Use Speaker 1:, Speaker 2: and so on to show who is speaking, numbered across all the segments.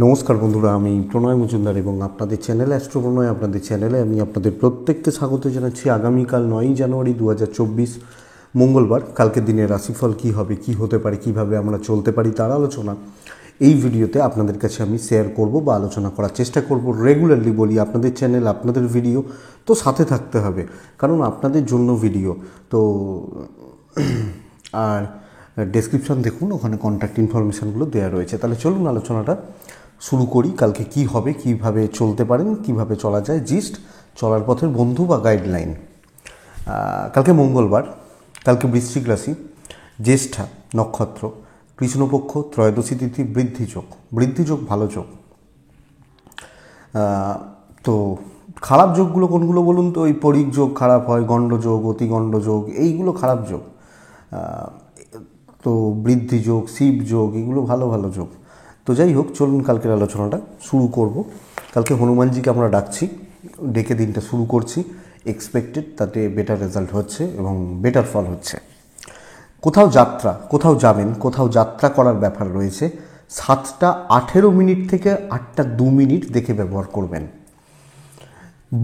Speaker 1: নমস্কার বন্ধুরা, আমি প্রণয় মজুমদার এবং আপনাদের চ্যানেল অ্যাস্ট্রো প্রণয় আপনাদের চ্যানেলে আমি আপনাদের প্রত্যেককে স্বাগত জানাচ্ছি। আগামীকাল 9ই জানুয়ারি 2024 মঙ্গলবার, কালকের দিনের রাশিফল কী হবে, কী হতে পারে, কীভাবে আমরা চলতে পারি তার আলোচনা এই ভিডিওতে আপনাদের কাছে আমি শেয়ার করব বা আলোচনা করার চেষ্টা করব। রেগুলারলি বলি, আপনাদের চ্যানেল, আপনাদের ভিডিও, তো সাথে থাকতে হবে, কারণ আপনাদের জন্য ভিডিও তো। আর ডেসক্রিপশন দেখুন, ওখানে কন্ট্যাক্ট ইনফরমেশানগুলো দেওয়া রয়েছে। তাহলে চলুন আলোচনাটা শুরু করি। কালকে কি হবে, কিভাবে চলতে পারেন, কিভাবে চলা যায়, জিস্ট চলার পথের বন্ধু বা গাইডলাইন। কালকে মঙ্গলবার, কালকে বৃশ্চিক রাশি, জ্যেষ্ঠা নক্ষত্র, কৃষ্ণপক্ষ, ত্রয়োদশী তিথি, বৃদ্ধিযোগ। বৃদ্ধিযোগ ভালো যোগ। তো খারাপ যোগগুলো কোনগুলো বলুন তো? ওই পরিক যোগ খারাপ হয়, গণ্ডযোগ, অতিগণ্ডযোগ, এইগুলো খারাপ যোগ। তো বৃদ্ধিযোগ, শিব যোগ, এগুলো ভালো ভালো যোগ। তো যাই হোক, চলুন কালকের আলোচনাটা শুরু করব। কালকে হনুমানজিকে আমরা ডাকছি, ডেকে দিনটা শুরু করছি। এক্সপেক্টেড তাতে বেটার রেজাল্ট হচ্ছে এবং বেটার ফল হচ্ছে। কোথাও যাত্রা, কোথাও যাবেন, কোথাও যাত্রা করার ব্যাপার রয়েছে, 7:18 থেকে 8:02 দেখে ব্যবহার করবেন।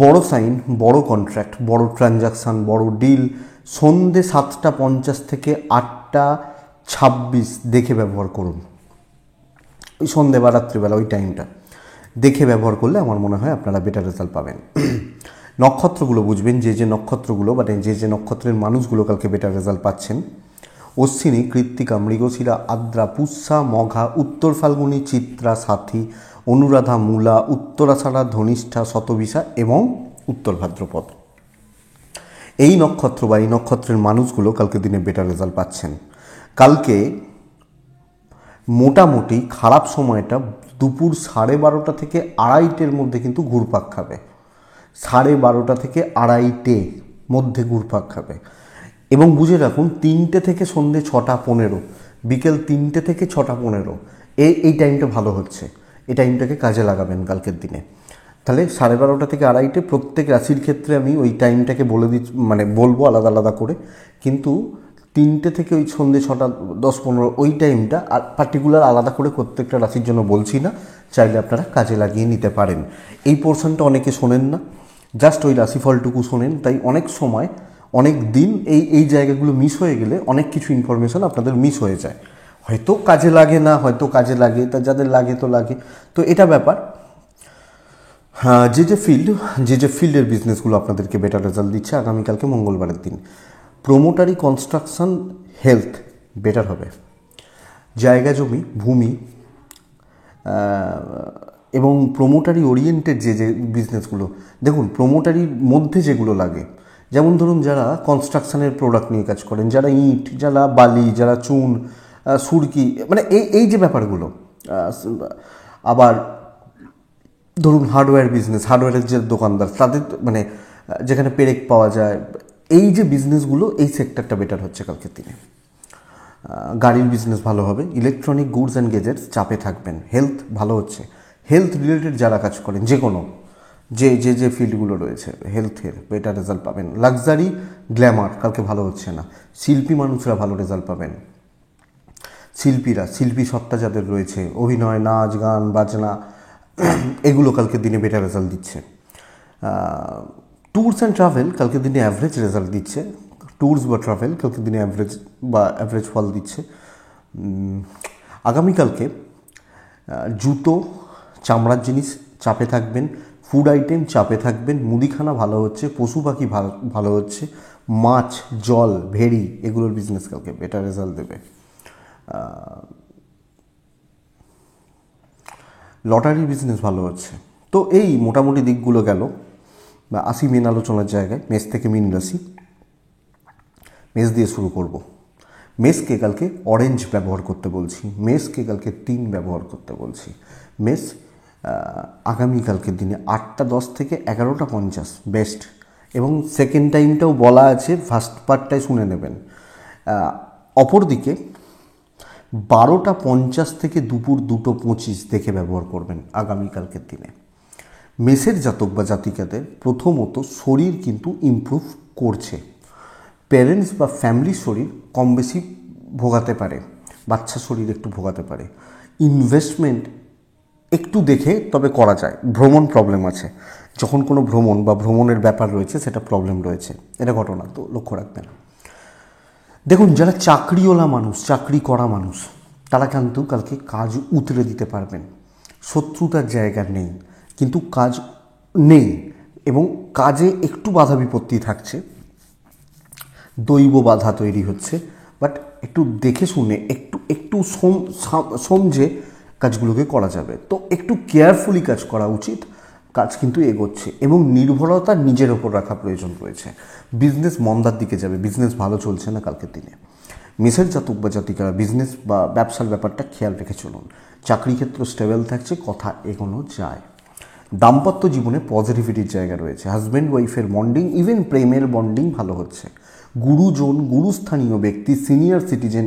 Speaker 1: বড় সাইন, বড় কন্ট্রাক্ট, বড় ট্রানজাকশান, বড় ডিল সন্ধ্যে 7:50 থেকে 8:26 দেখে ব্যবহার করুন। ওই সন্ধ্যে বা রাত্রিবেলা ওই টাইমটা দেখে ব্যবহার করলে আমার মনে হয় আপনারা বেটার রেজাল্ট পাবেন। নক্ষত্রগুলো বুঝবেন, যে নক্ষত্রগুলো মানে যে নক্ষত্রের মানুষগুলো কালকে বেটার রেজাল্ট পাচ্ছেন: অশ্বিনী, কৃত্তিকা, মৃগশিরা, আদ্রা, পুষ্যা, মঘা, উত্তর ফাল্গুনী, চিত্রা, সাথী, অনুরাধা, মূলা, উত্তরাষাঢ়া, ধনিষ্ঠা, শতবিশা এবং উত্তর ভাদ্রপদ। এই নক্ষত্র বা এই নক্ষত্রের মানুষগুলো কালকে দিনে বেটার রেজাল্ট পাচ্ছেন। কালকে মোটামুটি খারাপ সময়টা দুপুর 12:30 থেকে 2:30-এর মধ্যে কিন্তু ঘুরপাক খাবে। 12:30 থেকে 2:30 মধ্যে ঘুরপাক খাবে। এবং বুঝে রাখুন, 3টে থেকে সন্ধ্যে 6:15, বিকেল 3টে থেকে 6:15, এই টাইমটা ভালো হচ্ছে। এই টাইমটাকে কাজে লাগাবেন কালকের দিনে। তাহলে 12:30 থেকে 2:30 প্রত্যেক রাশির ক্ষেত্রে আমি ওই টাইমটাকে বলে দিচ্ছি, মানে বলবো আলাদা আলাদা করে। কিন্তু 3টে থেকে ওই সন্ধ্যে 6:10-15 ওই টাইমটা আর পার্টিকুলার আলাদা করে প্রত্যেকটা রাশির জন্য বলছি না, চাইলে আপনারা কাজে লাগিয়ে নিতে পারেন। এই পোর্শনটা অনেকে শোনেন না, জাস্ট ওই রাশিফলটুকু শোনেন। তাই অনেক সময় অনেক দিন এই জায়গাগুলো মিস হয়ে গেলে অনেক কিছু ইনফরমেশান আপনাদের মিস হয়ে যায়। হয়তো কাজে লাগে না, হয়তো কাজে লাগে, তা যাদের লাগে তো লাগে। তো এটা ব্যাপার। হ্যাঁ, যে ফিল্ডের বিজনেসগুলো আপনাদেরকে বেটার রেজাল্ট দিচ্ছে আগামীকালকে মঙ্গলবারের দিন: প্রোমোটারি, কনস্ট্রাকশন, হেলথ বেটার হবে। জায়গা জমি, ভূমি এবং প্রোমোটারি ওরিয়েন্টেড যে বিজনেসগুলো, দেখুন প্রোমোটারির মধ্যে যেগুলো লাগে, যেমন ধরুন যারা কনস্ট্রাকশানের প্রোডাক্ট নিয়ে কাজ করেন, যারা ইট, যারা বালি, যারা চুন, সুরকি, মানে এই যে ব্যাপারগুলো। আবার ধরুন হার্ডওয়্যার বিজনেস, হার্ডওয়্যারের যে দোকানদার, তাদের মানে যেখানে পেরেক পাওয়া যায়, এই যে বিজনেসগুলো, এই সেক্টরটা বেটার হচ্ছে কালকের দিনে। গাড়ির বিজনেস ভালো হবে। ইলেকট্রনিক গুডস অ্যান্ড গেজেটস চাপে থাকবেন। হেলথ ভালো হচ্ছে। হেলথ রিলেটেড যারা কাজ করেন, যে কোনো যে ফিল্ডগুলো রয়েছে, হেলথের বেটার রেজাল্ট পাবেন। লাক্সারি, গ্ল্যামার কালকে ভালো হচ্ছে না। শিল্পী মানুষরা ভালো রেজাল্ট পাবেন। শিল্পী সত্তা যাদের রয়েছে, অভিনয়, নাচ, গান, বাজনা, এগুলো কালকের দিনে বেটার রেজাল্ট দিচ্ছে। ট্যুরস অ্যান্ড ট্রাভেল কালকের দিনে অ্যাভারেজ রেজাল্ট দিচ্ছে। ট্যুরস বা ট্রাভেল কালকের দিনে অ্যাভারেজ ফল দিচ্ছে। আগামীকালকে জুতো, চামড়ার জিনিস চাপে থাকবেন। ফুড আইটেম চাপে থাকবেন। মুদিখানা ভালো হচ্ছে। পশু পাখি ভালো হচ্ছে। মাছ, জল, ভেড়ি, এগুলোর বিজনেস কালকে বেটার রেজাল্ট দেবে। লটারির বিজনেস ভালো হচ্ছে। তো এই মোটামুটি দিকগুলো গেল। আসি মেন আলোচনার জায়গায়, মেষ থেকে মীন রাশি। মেষ দিয়ে শুরু করব। মেষকে কালকে অরেঞ্জ ব্যবহার করতে বলছি। মেষকে কালকে 3 ব্যবহার করতে বলছি। মেষ আগামীকালকের দিনে 8:10 থেকে 11:50 বেস্ট। এবং সেকেন্ড টাইমটাও বলা আছে, ফার্স্ট পার্টটাই শুনে নেবেন। অপরদিকে 12:50 থেকে দুপুর 2:25 দেখে ব্যবহার করবেন আগামীকালকের দিনে। মেষের জাতক বা জাতিকাদের প্রথমত শরীর কিন্তু ইমপ্রুভ করছে। প্যারেন্টস বা ফ্যামিলির শরীর কম বেশি ভোগাতে পারে, বাচ্চা শরীর একটু ভোগাতে পারে। ইনভেস্টমেন্ট একটু দেখে তবে করা যায়। ভ্রমণ প্রবলেম আছে, যখন কোনো ভ্রমণ বা ভ্রমণের ব্যাপার রয়েছে সেটা প্রবলেম রয়েছে, এটা ঘটনা, তো লক্ষ্য রাখবেন। দেখুন, যারা চাকরিওয়ালা মানুষ, চাকরি করা মানুষ, তারা কিন্তু কালকে কাজ উতরে দিতে পারবেন। শত্রুতার জায়গা নেই, কিন্তু কাজ নেই এবং কাজে একটু বাধা বিপত্তি থাকছে, দৈব বাধা তৈরি হচ্ছে, বাট একটু দেখে শুনে একটু একটু সমঝে কাজগুলোকে করা যাবে। তো একটু কেয়ারফুলি কাজ করা উচিত। কাজ কিন্তু এগোচ্ছে এবং নির্ভরতা নিজের ওপর রাখা প্রয়োজন রয়েছে। বিজনেস মন্দার দিকে যাবে, বিজনেস ভালো চলছে না কালকের দিনে। মেষের জাতক বা জাতিকারা বিজনেস বা ব্যবসার ব্যাপারটা খেয়াল রেখে চলুন। চাকরি ক্ষেত্র স্টেবল থাকছে, কথা এগোনো যায়। দাম্পত্য জীবনে পজিটিভিটির জায়গা রয়েছে, হাজব্যান্ড ওয়াইফের বন্ডিং, ইভেন প্রেমের বন্ডিং ভালো হচ্ছে। গুরুজন, গুরুস্থানীয় ব্যক্তি, সিনিয়র সিটিজেন,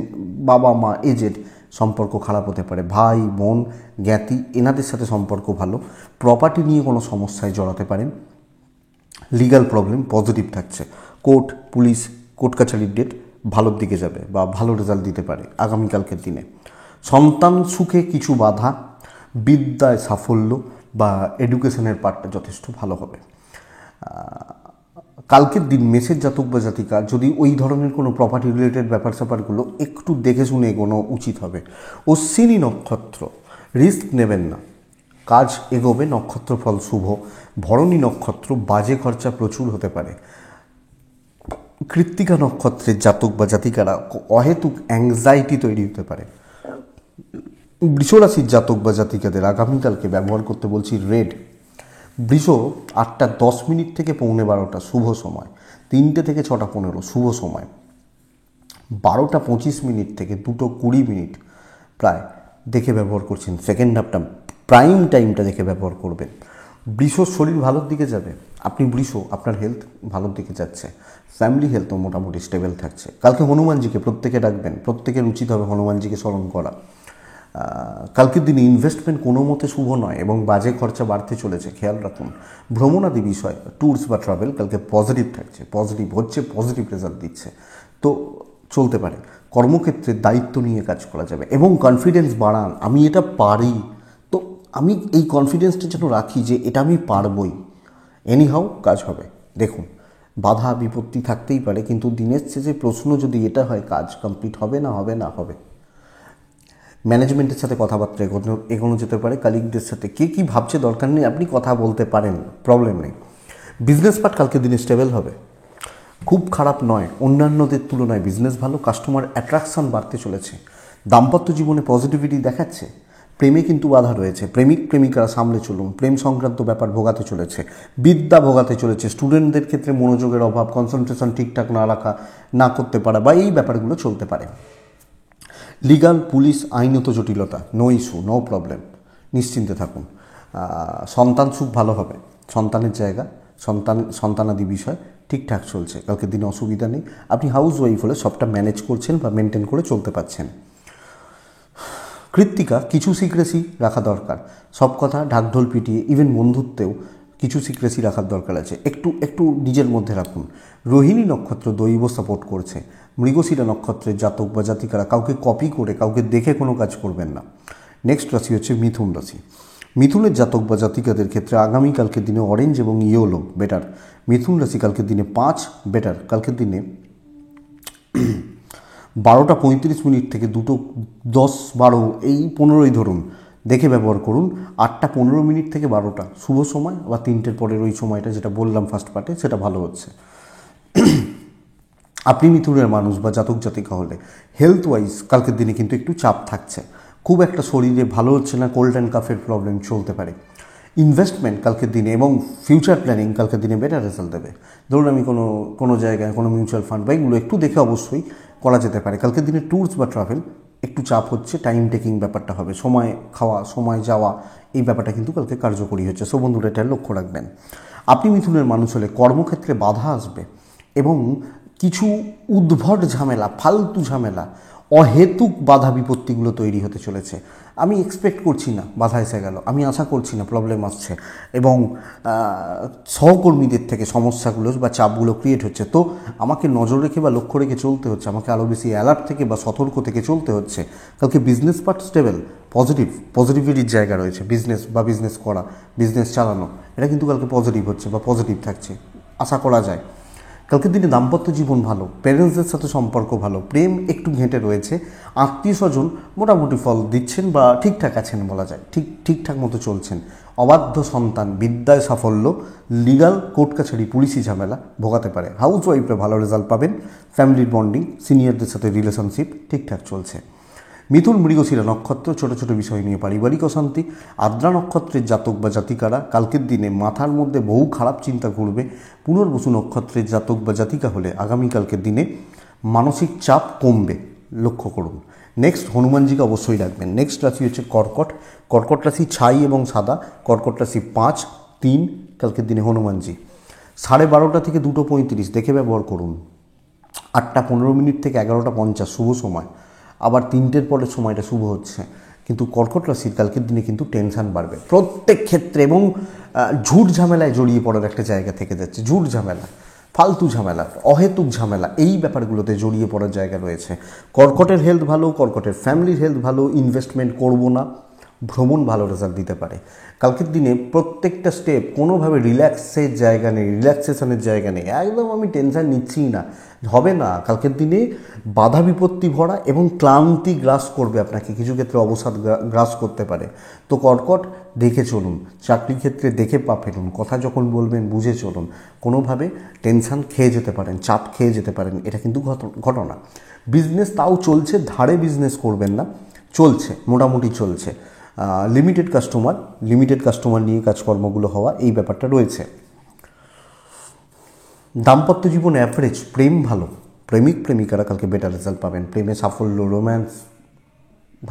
Speaker 1: বাবা মা, এজেড সম্পর্ক খারাপ হতে পারে। ভাই বোন, জ্ঞাতি, এনাদের সাথে সম্পর্ক ভালো। প্রপার্টি নিয়ে কোনো সমস্যায় জড়াতে পারেন। লিগ্যাল প্রবলেম পজিটিভ থাকছে। কোর্ট, পুলিশ, কোর্ট কাছারির ডেট ভালোর দিকে যাবে বা ভালো রেজাল্ট দিতে পারে আগামীকালকের দিনে। সন্তান সুখে কিছু বাধা, বিদ্যায় সাফল্য বা এডুকেশনের পার্টটা যথেষ্ট ভালো হবে। কালকের দিন মেষের জাতক বা জাতিকা যদি ওই ধরনের কোনো প্রপার্টি রিলেটেড ব্যাপার স্যাপারগুলো একটু দেখে শুনে এগোনো উচিত হবে। অশ্বিনী নক্ষত্র, রিস্ক নেবেন না, কাজ এগোবে, নক্ষত্র ফল শুভ। ভরণী নক্ষত্র, বাজে খরচা প্রচুর হতে পারে। কৃত্তিকা নক্ষত্রের জাতক বা জাতিকারা অহেতুক অ্যাংজাইটি তৈরি হতে পারে। বৃষরাশির জাতক বা জাতিকাদের আগামীকালকে ব্যবহার করতে বলছি রেড। বৃষ 8:10 থেকে 11:15 শুভ সময়, 3টে থেকে 6:15 শুভ সময়, 12:25 থেকে 2:20 প্রায় দেখে ব্যবহার করছেন। সেকেন্ড হাফটা প্রাইম টাইমটা দেখে ব্যবহার করবেন। বৃষর শরীর ভালোর দিকে যাবে, আপনি বৃষ, আপনার হেলথ ভালোর দিকে যাচ্ছে। ফ্যামিলি হেলথও মোটামুটি স্টেবল থাকছে। কালকে হনুমানজিকে প্রত্যেকে ডাকবেন, প্রত্যেকের উচিত হবে হনুমানজিকে স্মরণ করা। কালকের দিনে ইনভেস্টমেন্ট কোনো মতে শুভ নয় এবং বাজে খরচা বাড়তে চলেছে, খেয়াল রাখুন। ভ্রমণাদি বিষয়, ট্যুরস বা ট্রাভেল কালকে পজিটিভ থাকছে, পজিটিভ হচ্ছে, পজিটিভ রেজাল্ট দিচ্ছে, তো চলতে পারে। কর্মক্ষেত্রে দায়িত্ব নিয়ে কাজ করা যাবে এবং কনফিডেন্স বাড়ান, আমি এটা পারি, তো আমি এই কনফিডেন্সটা যেন রাখি যে এটা আমি পারবই, এনিহাউ কাজ হবে। দেখুন, বাধা বিপত্তি থাকতেই পারে, কিন্তু দিনের শেষে প্রশ্ন যদি এটা হয় কাজ কমপ্লিট হবে না হবে না হবে। ম্যানেজমেন্টের সাথে কথাবার্তা এগোনো যেতে পারে। কালিগদের সাথে কে কী ভাবছে দরকার নেই, আপনি কথা বলতে পারেন, প্রবলেম নেই। বিজনেস পার্ট কালকে দিনে স্টেবল হবে, খুব খারাপ নয়, অন্যান্যদের তুলনায় বিজনেস ভালো। কাস্টমার অ্যাট্রাকশন বাড়তে চলেছে। দাম্পত্য জীবনে পজিটিভিটি দেখাচ্ছে। প্রেমে কিন্তু বাধা রয়েছে, প্রেমিক প্রেমিকারা সামলে চলুন। প্রেম সংক্রান্ত ব্যাপার ভোগাতে চলেছে, বিদ্যা ভোগাতে চলেছে। স্টুডেন্টদের ক্ষেত্রে মনোযোগের অভাব, কনসেন্ট্রেশন ঠিকঠাক না রাখা, না করতে পারা বা এই ব্যাপারগুলো চলতে পারে। লিগাল, পুলিশ, আইনত জটিলতা, নো ইস্যু, নো প্রবলেম, নিশ্চিন্তে থাকুন। সন্তান সুখ ভালো হবে, সন্তানের জায়গা, সন্তানাদি বিষয় ঠিকঠাক চলছে, কালকের দিনে অসুবিধা নেই। আপনি হাউস ওয়াইফ হলে সবটা ম্যানেজ করছেন বা মেনটেন করে চলতে পারছেন। কৃত্তিকা, কিছু সিক্রেসি রাখা দরকার, সব কথা ঢাকঢোল পিটিয়ে, ইভেন বন্ধুত্বেও কিছু সিক্রেসি রাখার দরকার আছে, একটু একটু নিজের মধ্যে রাখুন। রোহিণী নক্ষত্র দৈব সাপোর্ট করছে। মৃগশিরা নক্ষত্রের জাতক বা জাতিকারা কাউকে কপি করে, কাউকে দেখে কোনো কাজ করবেন না। নেক্সট রাশি হচ্ছে মিথুন রাশি। মিথুনের জাতক বা জাতিকাদের ক্ষেত্রে আগামীকালকের দিনে অরেঞ্জ এবং ইয়েলো বেটার। মিথুন রাশি কালকের দিনে 5 বেটার। কালকের দিনে 12:35 থেকে 2:10-12 এই 15ই ধরুন, দেখে ব্যবহার করুন। 8:15 থেকে 12টা শুভ সময়, বা 3টের পরের ওই সময়টা যেটা বললাম ফার্স্ট পার্টে, সেটা ভালো হচ্ছে। আপনি মিথুনের মানুষ বা জাতক জাতিকা হলে হেলথ ওয়াইজ কালকের দিনে কিন্তু একটু চাপ থাকছে, খুব একটা শরীরে ভালো হচ্ছে না, কোল্ড অ্যান্ড কাফের প্রবলেম চলতে পারে। ইনভেস্টমেন্ট কালকের দিনে এবং ফিউচার প্ল্যানিং কালকের দিনে বেটার রেজাল্ট দেবে। ধরুন আমি কোনো জায়গায় কোনো মিউচুয়াল ফান্ড বা এগুলো একটু দেখে অবশ্যই করা যেতে পারে। কালকের দিনে ট্যুরস বা ট্রাভেল একটু চাপ হচ্ছে, টাইম টেকিং ব্যাপারটা হবে, সময় খাওয়া, সময় যাওয়া, এই ব্যাপারটা কিন্তু কালকে কার্যকরী হচ্ছে। সো বন্ধুরা, এটা লক্ষ্য রাখবেন। আপনি মিথুনের মানুষ হলে কর্মক্ষেত্রে বাধা আসবে এবং কিছু উদ্ভট ঝামেলা, ফালতু ঝামেলা, অহেতুক বাধা বিপত্তিগুলো তৈরি হতে চলেছে। আমি এক্সপেক্ট করছি না বাধা এসে গেল, আমি আশা করছি না প্রবলেম আসছে, এবং সহকর্মীদের থেকে সমস্যাগুলো বা চাপগুলো ক্রিয়েট হচ্ছে। তো আমাকে নজর রেখে বা লক্ষ্য রেখে চলতে হচ্ছে, আমাকে আরও বেশি অ্যালার্ট থেকে বা সতর্ক থেকে চলতে হচ্ছে। কালকে বিজনেস পার্ট স্টেবল, পজিটিভিটির জায়গা রয়েছে। বিজনেস করা, বিজনেস চালানো, এটা কিন্তু কালকে পজিটিভ হচ্ছে বা পজিটিভ থাকছে, আশা করা যায়। কালকের দিনে দাম্পত্য জীবন ভালো, প্যারেন্টসদের সাথে সম্পর্ক ভালো, প্রেম একটু ঘেঁটে রয়েছে, আত্মীয় স্বজন মোটামুটি ফল দিচ্ছেন বা ঠিকঠাক আছেন বলা যায়, ঠিকঠাক মতো চলছেন। অবাধ্য সন্তান বিদ্যায় সাফল্য, লিগাল কোর্ট কাছারি পুলিশি ঝামেলা ভোগাতে পারে। হাউস ওয়াইফরা ভালো রেজাল্ট পাবেন, ফ্যামিলির বন্ডিং, সিনিয়রদের সাথে রিলেশনশিপ ঠিকঠাক চলছে। মিথুন মৃগশিরা নক্ষত্র, ছোট ছোট বিষয় নিয়ে পারিবারিক অশান্তি। আদ্রা নক্ষত্রের জাতক বা জাতিকারা কালকের দিনে মাথার মধ্যে বহু খারাপ চিন্তা ঘুরবে। পুনর্বসু নক্ষত্রের জাতক বা জাতিকা হলে আগামীকালকের দিনে মানসিক চাপ কমবে, লক্ষ্য করুন। নেক্সট হনুমানজিকে অবশ্যই রাখবেন। নেক্সট রাশি হচ্ছে কর্কট। কর্কট রাশি ছাই এবং সাদা, কর্কট রাশি 5, 3 কালকের দিনে হনুমানজি। 12:30 থেকে 2:35 দেখে ব্যবহার করুন। 8:15 থেকে 11:50 শুভ সময়, আবার 3টের পরের সময়টা শুভ হচ্ছে। কিন্তু কর্কট রাশির কালকের দিনে কিন্তু টেনশান বাড়বে প্রত্যেক ক্ষেত্রে, এবং ঝুট ঝামেলায় জড়িয়ে পড়ার একটা জায়গা থেকে যাচ্ছে। ঝুট ঝামেলা, ফালতু ঝামেলা, অহেতুক ঝামেলা, এই ব্যাপারগুলোতে জড়িয়ে পড়ার জায়গা রয়েছে। কর্কটের হেলথ ভালো, কর্কটের ফ্যামিলির হেলথ ভালো, ইনভেস্টমেন্ট করব না, ভ্রমণ ভালো রেজাল্ট দিতে পারে। কালকের দিনে প্রত্যেকটা স্টেপ কোনোভাবে রিল্যাক্সেশনের জায়গা নেই, একদম আমি টেনশন নিচ্ছিই না, হবে না। কালকের দিনে বাধা বিপত্তি ভরা এবং ক্লান্তি গ্রাস করবে আপনাকে, কিছু ক্ষেত্রে অবসাদ গ্রাস করতে পারে। তো কর্কট দেখে চলুন, চাকরির ক্ষেত্রে দেখে পা ফেলুন, কথা যখন বলবেন বুঝে চলুন। কোনোভাবে টেনশন খেয়ে যেতে পারেন, চাপ খেয়ে যেতে পারেন, এটা কিন্তু ঘটনা। বিজনেস তাও চলছে, ধারে বিজনেস করবেন না, চলছে, মোটামুটি চলছে। লিমিটেড কাস্টমার নিয়ে কাজকর্মগুলো হওয়া, এই ব্যাপারটা রয়েছে। দাম্পত্য জীবন অ্যাভারেজ, প্রেম ভালো, প্রেমিকারা কালকে বেটার রেজাল্ট পাবেন, প্রেমে সাফল্য, রোম্যান্স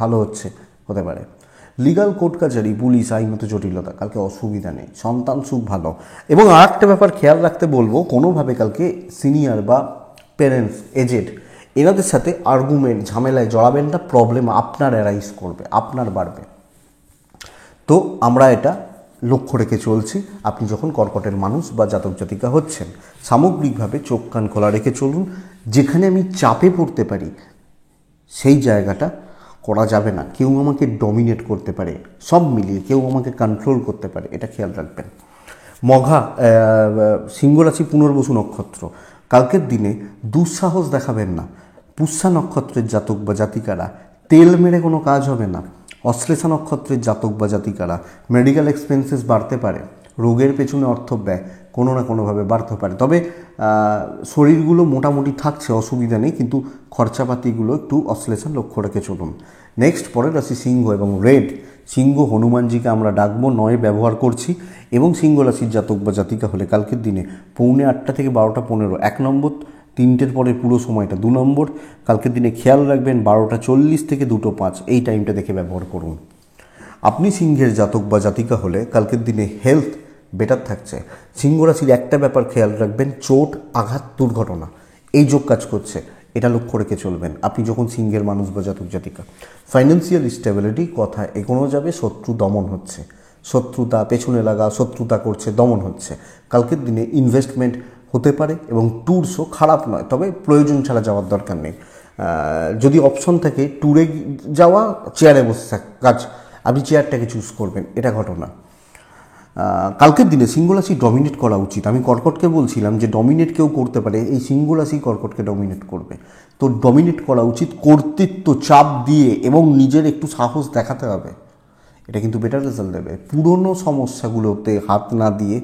Speaker 1: ভালো হতে পারে। লিগাল কোর্ট কাছারি, পুলিশ, আইনত জটিলতা কালকে অসুবিধা নেই, সন্তান সুখ ভালো। এবং আর একটা ব্যাপার খেয়াল রাখতে বলবো, কোনোভাবে কালকে সিনিয়র বা প্যারেন্টস, এজেড, এনাদের সাথে আর্গুমেন্ট, ঝামেলায় জড়াবেন না, প্রবলেম আপনার অ্যারাইজ করবে, আপনার বাড়বে। তো আমরা এটা লক্ষ্য রেখে চলছি আপনি যখন কর্কটের মানুষ বা জাতক জাতিকা হচ্ছেন। সামগ্রিকভাবে চোখ কান খোলা রেখে চলুন। যেখানে আমি চাপে পড়তে পারি সেই জায়গাটা করা যাবে না। কেউ আমাকে ডমিনেট করতে পারে, সব মিলিয়ে কেউ আমাকে কন্ট্রোল করতে পারে, এটা খেয়াল রাখবেন। সিংহ রাশি পুনর্বসু নক্ষত্র, কালকের দিনে দুঃসাহস দেখাবেন না। পুষ্যা নক্ষত্রের জাতক বা জাতিকারা তেল মেরে কোনো কাজ হবে না। অশ্লেষা নক্ষত্রের জাতক বা জাতিকারা মেডিকেল এক্সপেন্সেস বাড়তে পারে, রোগের পেছনে অর্থ ব্যয় কোনো না কোনোভাবে বাড়তে পারে। তবে শরীরগুলো মোটামুটি থাকছে, অসুবিধা নেই, কিন্তু খরচাপাতিগুলো একটু অশ্লেষা লক্ষ্য রেখে চলুন। নেক্সট পরের রাশি সিংহ এবং রেড। সিংহ হনুমানজিকে আমরা ডাকবো, 9 ব্যবহার করছি। এবং সিংহ রাশির জাতক বা জাতিকা হলে কালকের দিনে 8:45 থেকে 12:15 1 নম্বর, 3টের পরে পুরো সময়টা 2 নম্বর। কালকের দিনে খেয়াল রাখবেন 12:40 থেকে 2:05 এই টাইমটা দেখে ব্যবহার করুন। আপনি সিংহের জাতক বা জাতিকা হলে কালকের দিনে হেলথ বেটার থাকছে। সিংহ রাশির একটা ব্যাপার খেয়াল রাখবেন, চোট, আঘাত, দুর্ঘটনা, এই যোগ কাজ করছে, এটা লক্ষ্য রেখে চলবেন আপনি যখন সিংহের মানুষ বা জাতক জাতিকা। ফাইন্যান্সিয়াল স্টেবিলিটি, কথা এগোনো যাবে, শত্রু দমন হচ্ছে, শত্রুতা পেছনে লাগা, শত্রুতা করছে, দমন হচ্ছে। কালকের দিনে ইনভেস্টমেন্ট হতে পারে এবং ট্যুরসও খারাপ নয়, তবে প্রয়োজন ছাড়া যাওয়ার দরকার নেই। যদি অপশন থাকে ট্যুরে যাওয়া, চেয়ারে বসে কাজ, আপনি চেয়ারটাকে চুজ করবেন, এটা ঘটনা। কালকের দিনে সিংহ রাশি ডমিনেট করা উচিত। আমি কর্কটকে বলছিলাম যে ডমিনেট কেউ করতে পারে, এই সিংহ রাশি কর্কটকে ডমিনেট করবে। তো ডমিনেট করা উচিত, কর্তৃত্ব, চাপ দিয়ে এবং নিজের একটু সাহস দেখাতে হবে, এটা কিন্তু বেটার রেজাল্ট দেবে। পুরনো সমস্যাগুলোতে হাত না দিয়ে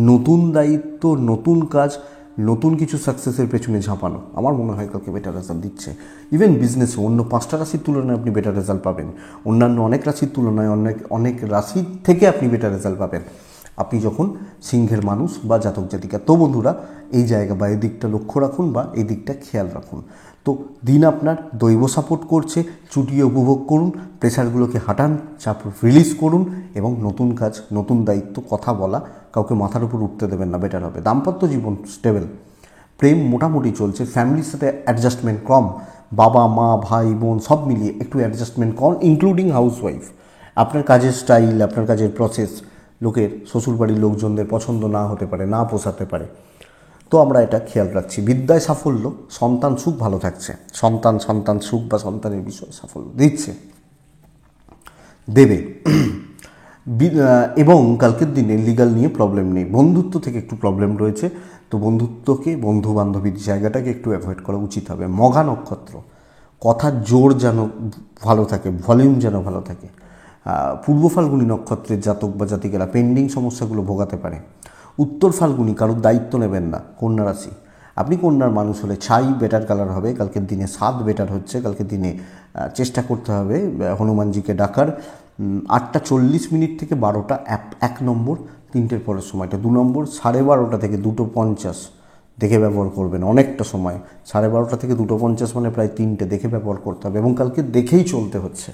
Speaker 1: নতুন দায়িত্ব, নতুন কাজ, নতুন কিছু সাকসেসের পেছনে ঝাঁপানো আমার মনে হয় কালকে বেটার রেজাল্ট দিচ্ছে। ইভেন বিজনেসে অন্য 5টা রাশির তুলনায় আপনি বেটার রেজাল্ট পাবেন, অন্যান্য অনেক রাশির তুলনায় অনেক রাশির থেকে আপনি বেটার রেজাল্ট পাবেন আপনি যখন সিংহের মানুষ বা জাতক জাতিকা। তো বন্ধুরা, এই জায়গা বা এই দিকটা লক্ষ্য রাখুন বা এই দিকটা খেয়াল রাখুন। তো দিন আপনার দৈব সাপোর্ট করছে, চুটিয়ে উপভোগ করুন, প্রেশারগুলোকে হাঁটান, চাপ রিলিজ করুন এবং নতুন কাজ, নতুন দায়িত্ব, কথা বলা, কাউকে মাথার উপর উঠতে দেবেন না, বেটার হবে। দাম্পত্য জীবন স্টেবল, প্রেম মোটামুটি চলছে, ফ্যামিলির সাথে অ্যাডজাস্টমেন্ট কম, বাবা মা ভাই বোন সব মিলিয়ে একটু অ্যাডজাস্টমেন্ট করুন, ইনক্লুডিং হাউসওয়াইফ। আপনার কাজের স্টাইল, আপনার কাজের প্রসেস লোকের শ্বশুরবাড়ির লোকজনদের পছন্দ না হতে পারে, না পোষাতে পারে। তো আমরা এটা খেয়াল রাখছি। বিদ্যায় সাফল্য, সন্তান সুখ ভালো থাকছে, সন্তান সুখ বা সন্তানের বিষয়ে সাফল্য দিচ্ছে, দেবে। এবং কালকের দিনে লিগাল নিয়ে প্রবলেম নেই। বন্ধুত্ব থেকে একটু প্রবলেম রয়েছে, তো বন্ধুত্বকে, বন্ধু বান্ধবীর জায়গাটাকে একটু অ্যাভয়েড করা উচিত হবে। মঘা নক্ষত্র, কথার জোর যেন ভালো থাকে, ভলিউম যেন ভালো থাকে। পূর্ব ফাল্গুনী নক্ষত্রের জাতক বা জাতিকেরা পেন্ডিং সমস্যাগুলো ভোগাতে পারে। উত্তর ফাল্গুনী কারোর দায়িত্ব নেবেন না, কন্যা রাশি। আপনি কন্যার মানুষ হলে ছাই বেটার কালার হবে কালকের দিনে, সাত বেটার হচ্ছে কালকের দিনে। চেষ্টা করতে হবে হনুমানজিকে ডাকার। 8:40 থেকে 12টা 1 নম্বর, 3টের পরের সময়টা 2 নম্বর, 12:30 থেকে 2:50 দেখে ব্যবহার করবেন। অনেকটা সময় 12:30 থেকে 2:50 মানে প্রায় 3টে দেখে ব্যবহার করতে হবে, এবং কালকে দেখেই চলতে হচ্ছে।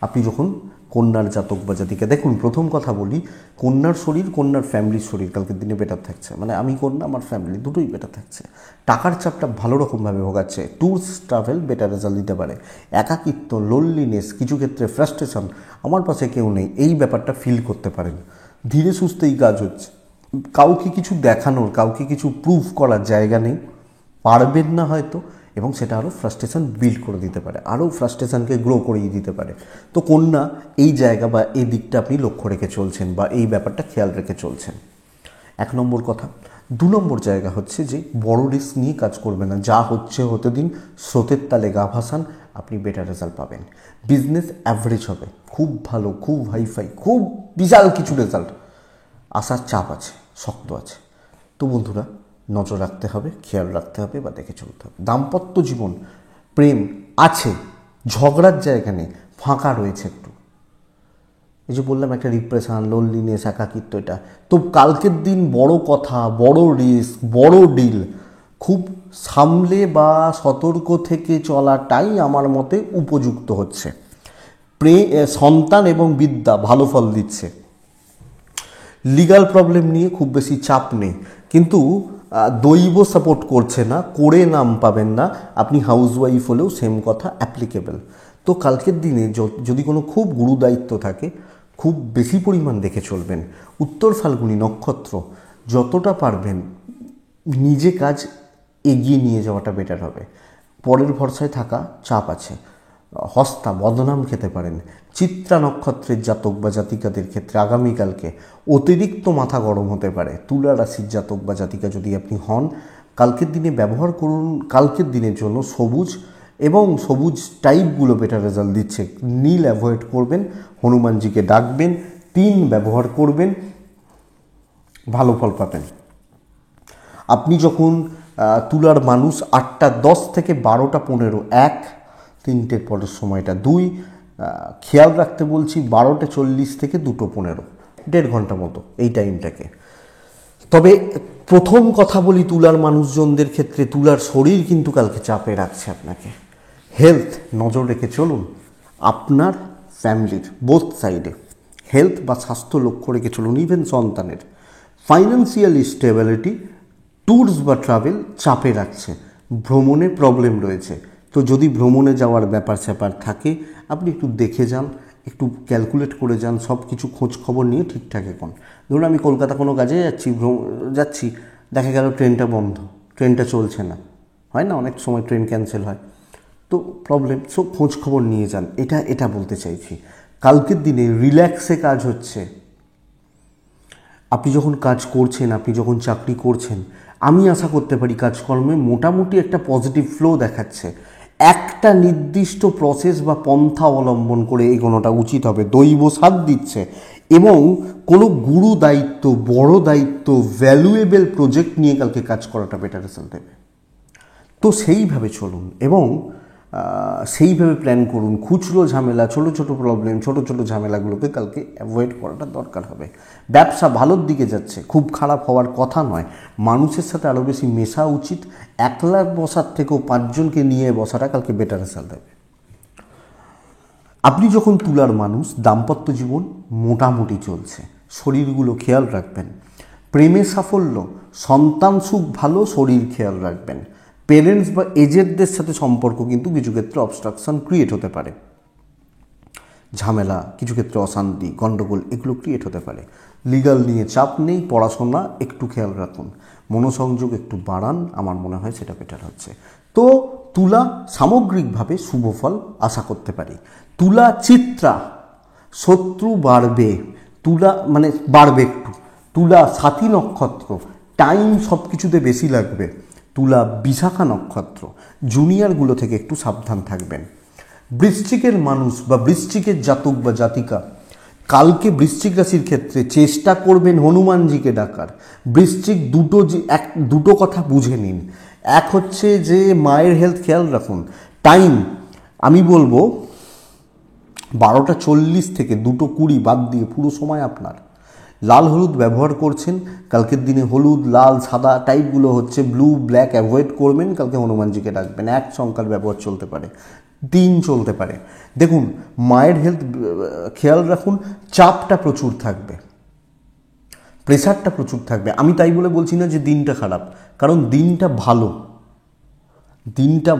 Speaker 1: আপনি যখন কন্যার জাতক বা জাতিকে দেখুন, প্রথম কথা বলি, কন্যার শরীর, কন্যার ফ্যামিলির শরীর কালকের দিনে বেটার থাকছে, মানে আমি কন্যা, আমার ফ্যামিলি দুটোই বেটার থাকছে। টাকার চাপটা ভালো রকমভাবে ভোগাচ্ছে। ট্যুরস ট্রাভেল বেটার রেজাল্ট দিতে পারে। একাকিত্ব, লোনলিনেস, কিছু ক্ষেত্রে ফ্রাস্ট্রেশন, আমার পাশে কেউ নেই, এই ব্যাপারটা ফিল করতে পারেন। ধীরে সুস্থেই কাজ হচ্ছে। কাউকে কিছু দেখানোর, কাউকে কিছু প্রুভ করার জায়গা নেই, পারবেন না হয়তো, এবং সেটা আরও ফ্রাস্ট্রেশন বিল্ড করে দিতে পারে, আরও ফ্রাস্ট্রেশনকে গ্রো করিয়ে দিতে পারে। তো কন্যা এই জায়গা বা এই দিকটা আপনি লক্ষ্য রেখে চলছেন, বা এই ব্যাপারটা খেয়াল রেখে চলছেন, 1 নম্বর কথা। 2 নম্বর জায়গা হচ্ছে যে বড় রিস্ক নিয়ে কাজ করবে না, যা হচ্ছে হতে দিন, স্রোতের তালে গা ভাসান, আপনি বেটার রেজাল্ট পাবেন। বিজনেস অ্যাভারেজ হবে, খুব ভালো, খুব হাইফাই, খুব বিশাল কিছু রেজাল্ট আসার চাপ আছে, শক্ত আছে। তো বন্ধুরা, নজর রাখতে হবে, খেয়াল রাখতে হবে, বা দেখে চলতে হবে। দাম্পত্য জীবন, প্রেম আছে, ঝগড়ার জায়গা নেই, ফাঁকা রয়েছে একটু। এই যে বললাম একটা ডিপ্রেশন, লোনলিনেস, একাকিত্ব, এটা তো কালকের দিন বড় কথা, বড় রিস্ক, বড় ডিল, খুব সামলে বা সতর্ক থেকে চলাটাই আমার মতে উপযুক্ত হচ্ছে। সন্তান এবং বিদ্যা ভালো ফল দিচ্ছে। লিগাল প্রবলেম নিয়ে খুব বেশি চাপ নেই, কিন্তু দৈব সাপোর্ট করছে না, করে নাম পাবেন না। আপনি হাউসওয়াইফ হলেও সেম কথা অ্যাপ্লিকেবল। তো কালকের দিনে যদি কোনো খুব গুরু দায়িত্ব থাকে, খুব বেশি পরিমাণ দেখে চলবেন। উত্তর ফাল্গুনী নক্ষত্র, যতটা পারবেন নিজে কাজ এগিয়ে নিয়ে যাওয়াটা বেটার হবে। পরের ভরসায় থাকা চাপ আছে, হস্তা বদনাম খেতে পারেন। চিত্রা নক্ষত্রের জাতক বা জাতিকাদের ক্ষেত্রে আগামীকালকে অতিরিক্ত মাথা গরম হতে পারে। তুলা রাশির জাতক বা জাতিকা যদি আপনি হন, কালকের দিনে ব্যবহার করুন, কালকের দিনের জন্য সবুজ, এবং সবুজ টাইপগুলো বেটার রেজাল্ট দিচ্ছে। নীল অ্যাভয়েড করবেন, হনুমানজিকে ডাকবেন, 3 ব্যবহার করবেন, ভালো ফল পাবেন। আপনি যখন তুলার মানুষ, 8:10 থেকে 12:15, 3টের পরের সময়টা 2, খেয়াল রাখতে বলছি 12:40 থেকে 2:15, 1.5 ঘন্টা মতো এই টাইমটাকে। তবে প্রথম কথা বলি তুলার মানুষজনদের ক্ষেত্রে, তুলার শরীর কিন্তু কালকে চাপে রাখছে আপনাকে। হেলথ নজর রেখে চলুন, আপনার ফ্যামিলির বোথ সাইডে হেলথ বা স্বাস্থ্য লক্ষ্য রেখে চলুন, ইভেন সন্তানের। ফাইন্যান্সিয়াল স্টেবিলিটি, ট্যুরস বা ট্রাভেল চাপে রাখছে, ভ্রমণে প্রবলেম রয়েছে। তো যদি ভ্রমণে যাওয়ার ব্যাপার স্যাপার থাকে, আপনি একটু দেখে যান, একটু ক্যালকুলেট করে যান, সব কিছু খোঁজ খবর নিয়ে ঠিকঠাক এখন। ধরুন আমি কলকাতা কোনো কাজে যাচ্ছি, দেখা গেল ট্রেনটা বন্ধ, ট্রেনটা চলছে না, হয় না অনেক সময় ট্রেন ক্যান্সেল হয়, তো প্রবলেম। সব খোঁজ খবর নিয়ে যান, এটা বলতে চাইছি। কালকের দিনে রিল্যাক্সে কাজ হচ্ছে। আপনি যখন কাজ করছেন, আপনি যখন চাকরি করছেন, আমি আশা করতে পারি কাজকর্মে মোটামুটি একটা পজিটিভ ফ্লো দেখাচ্ছে। একটা নির্দিষ্ট প্রসেস বা পন্থা অবলম্বন করে এগোনোটা উচিত হবে। দৈব সাথ দিচ্ছে, এবং কোনো গুরু দায়িত্ব, বড় দায়িত্ব, ভ্যালুয়েবল প্রজেক্ট নিয়ে কালকে কাজ করাটা বেটার রেজাল্ট দেবে। তো সেইভাবে চলুন, এবং সেইভাবে প্ল্যান করুন। খুচরো ঝামেলা, ছোট ছোট প্রবলেম, ছোট ছোট ঝামেলাগুলোকে কালকে অ্যাভয়েড করাটা দরকার হবে। ব্যবসা ভালোর দিকে যাচ্ছে, খুব খারাপ হওয়ার কথা নয়। মানুষের সাথে আরও বেশি মেশা উচিত। একলা বসার থেকেও 5 জনকে নিয়ে বসাটা কালকে বেটার রেজাল্ট দেবে। আপনি যখন তুলার মানুষ, দাম্পত্য জীবন মোটামুটি চলছে, শরীরগুলো খেয়াল রাখবেন। প্রেমে সাফল্য, সন্তান সুখ ভালো, শরীর খেয়াল রাখবেন। পেরেন্টস বা এজেডদের সাথে সম্পর্ক কিন্তু কিছু ক্ষেত্রে অবস্ট্রাকশন ক্রিয়েট হতে পারে, ঝামেলা, কিছু ক্ষেত্রে অশান্তি, গণ্ডগোল এগুলো ক্রিয়েট হতে পারে। লিগাল নিয়ে চাপ নেই, পড়াশোনা একটু খেয়াল রাখুন, মনোসংযোগ একটু বাড়ান, আমার মনে হয় সেটা বেটার হচ্ছে। তো তুলা সামগ্রিকভাবে শুভ ফল আশা করতে পারি। তুলা চিত্রা, শত্রু বাড়বে, তুলা মানে বাড়বে একটু। তুলা সাথী নক্ষত্র, টাইম সব কিছুতে বেশি লাগবে। তুলা বিশাখা নক্ষত্র, জুনিয়রগুলো থেকে একটু সাবধান থাকবেন। বৃশ্চিকের মানুষ বা বৃশ্চিকের জাতক বা জাতিকা, কালকে বৃশ্চিক রাশির ক্ষেত্রে চেষ্টা করবেন হনুমানজিকে ডাকার। বৃশ্চিক দুটো কথা বুঝে নিন। এক হচ্ছে যে মায়ের হেলথ খেয়াল রাখুন। টাইম আমি বলবো 12:40 থেকে 2:20 বাদ দিয়ে পুরো সময় আপনার। লাল হলুদ ব্যবহার করছেন, কালকের দিনে হলুদ, লাল, সাদা টাইপগুলো হচ্ছে, ব্লু ব্ল্যাক অ্যাভয়েড করবেন। কালকে হনুমানজিকে ডাকবেন। 1 সংখ্যার ব্যবহার চলতে পারে, 3 চলতে পারে। দেখুন মায়ের হেলথ খেয়াল রাখুন। চাপটা প্রচুর থাকবে, প্রেশারটা প্রচুর থাকবে। আমি তাই বলে বলছি না যে দিনটা খারাপ, কারণ দিনটা